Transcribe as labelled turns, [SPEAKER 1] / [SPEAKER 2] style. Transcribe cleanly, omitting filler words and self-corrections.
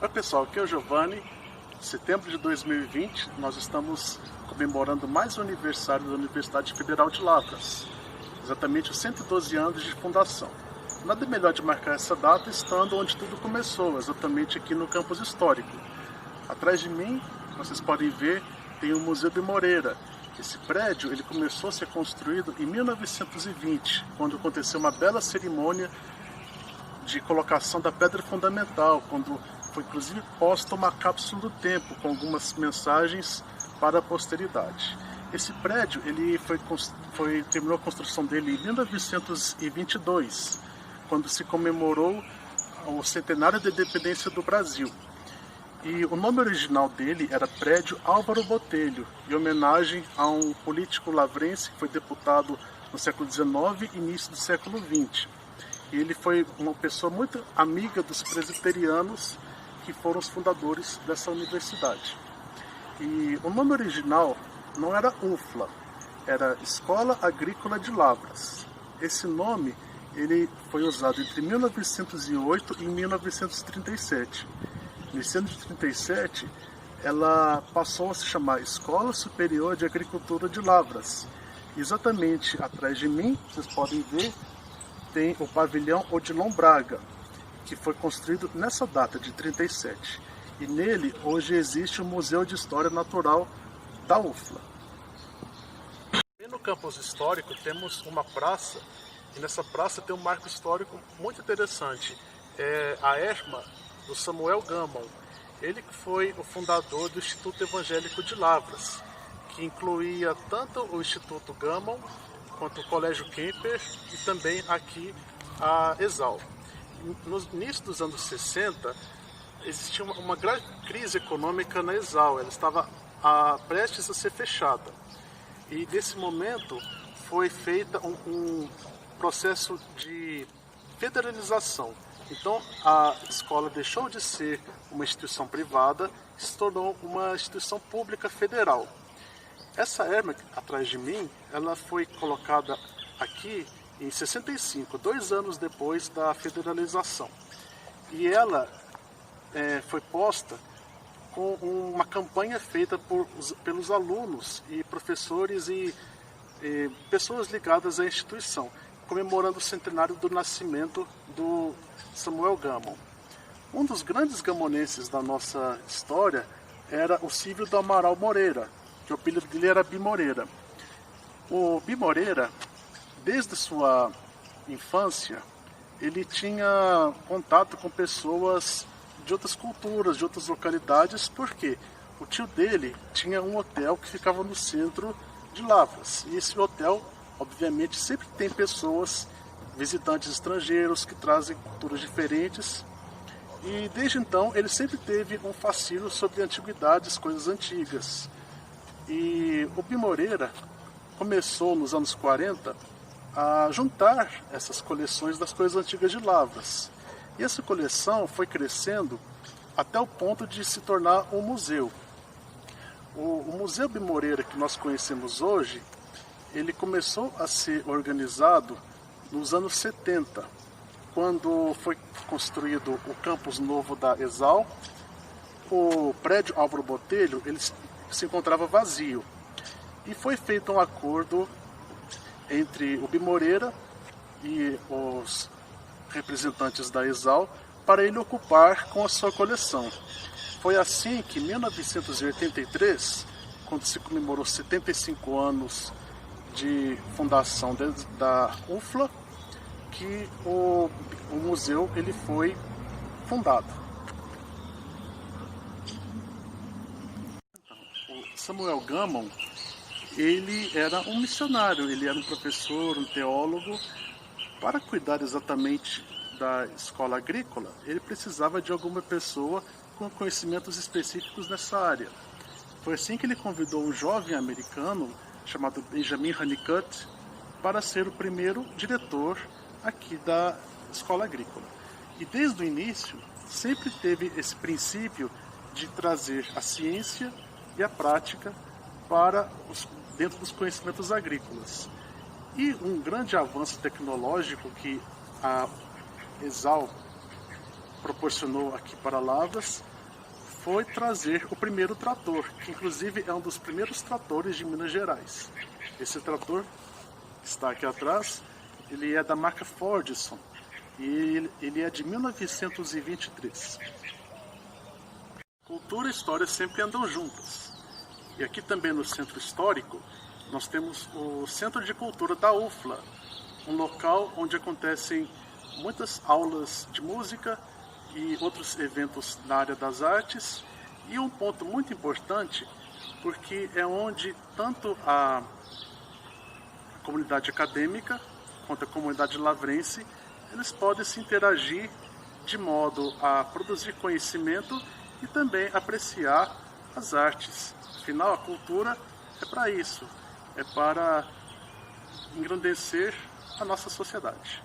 [SPEAKER 1] Oi pessoal, aqui é o Giovanni. Em setembro de 2020, nós estamos comemorando mais um aniversário da Universidade Federal de Lavras, exatamente os 112 anos de fundação. Nada melhor de marcar essa data estando onde tudo começou, exatamente aqui no campus histórico. Atrás de mim, vocês podem ver, tem o Museu de Moreira. Esse prédio ele começou a ser construído em 1920, quando aconteceu uma bela cerimônia de colocação da pedra fundamental, quando foi inclusive posta uma cápsula do tempo com algumas mensagens para a posteridade. Esse prédio ele terminou a construção dele em 1922, quando se comemorou o centenário da independência do Brasil. E o nome original dele era Prédio Álvaro Botelho, em homenagem a um político lavrense que foi deputado no século XIX e início do século XX. E ele foi uma pessoa muito amiga dos presbiterianos, que foram os fundadores dessa universidade. E o nome original não era UFLA, era Escola Agrícola de Lavras. Esse nome ele foi usado entre 1908 e 1937. Em 1937, ela passou a se chamar Escola Superior de Agricultura de Lavras. Exatamente atrás de mim, vocês podem ver, tem o pavilhão Odilon Braga, que foi construído nessa data de 37. E nele, hoje, existe o Museu de História Natural da UFLA. E no campus histórico temos uma praça, e nessa praça tem um marco histórico muito interessante. É a erma do Samuel Gammon. Ele que foi o fundador do Instituto Evangélico de Lavras, que incluía tanto o Instituto Gammon, quanto o Colégio Kemper e também aqui a ESAL. No início dos anos 60, existia uma grande crise econômica na ESAL, ela estava prestes a ser fechada. E nesse momento foi feito um processo de federalização. Então a escola deixou de ser uma instituição privada e se tornou uma instituição pública federal. Essa erma atrás de mim, ela foi colocada aqui em 65, 2 anos depois da federalização. E ela foi posta com uma campanha feita pelos alunos e professores e pessoas ligadas à instituição, comemorando o centenário do nascimento do Samuel Gammon. Um dos grandes gamonenses da nossa história era o Silvio do Amaral Moreira, que o apelido dele era Bi Moreira. O Bi Moreira, desde sua infância, ele tinha contato com pessoas de outras culturas, de outras localidades, porque o tio dele tinha um hotel que ficava no centro de Lavras. E esse hotel, obviamente, sempre tem pessoas, visitantes estrangeiros, que trazem culturas diferentes. E desde então, ele sempre teve um fascínio sobre antiguidades, coisas antigas. E o Bi Moreira começou nos anos 40 a juntar essas coleções das coisas antigas de Lavras. E essa coleção foi crescendo até o ponto de se tornar um museu. O Museu Bi Moreira que nós conhecemos hoje, ele começou a ser organizado nos anos 70, quando foi construído o campus novo da ESAL. O prédio Álvaro Botelho ele se encontrava vazio. E foi feito um acordo entre o Bi Moreira e os representantes da ESAL para ele ocupar com a sua coleção. Foi assim que em 1983, quando se comemorou 75 anos de fundação da UFLA, que o museu ele foi fundado. O Samuel Gammon, ele era um missionário, ele era um professor, um teólogo. Para cuidar exatamente da escola agrícola, ele precisava de alguma pessoa com conhecimentos específicos nessa área. Foi assim que ele convidou um jovem americano chamado Benjamin Honeycutt para ser o primeiro diretor aqui da escola agrícola. E desde o início sempre teve esse princípio de trazer a ciência e a prática dentro dos conhecimentos agrícolas. E um grande avanço tecnológico que a ESAL proporcionou aqui para Lavras foi trazer o primeiro trator, que inclusive é um dos primeiros tratores de Minas Gerais. Esse trator que está aqui atrás, ele é da marca Fordson e ele é de 1923. Cultura e história sempre andam juntas. E aqui também no Centro Histórico, nós temos o Centro de Cultura da UFLA, um local onde acontecem muitas aulas de música e outros eventos na área das artes. E um ponto muito importante, porque é onde tanto a comunidade acadêmica quanto a comunidade lavrense, eles podem se interagir de modo a produzir conhecimento e também apreciar as artes. Afinal, a cultura é para isso, é para engrandecer a nossa sociedade.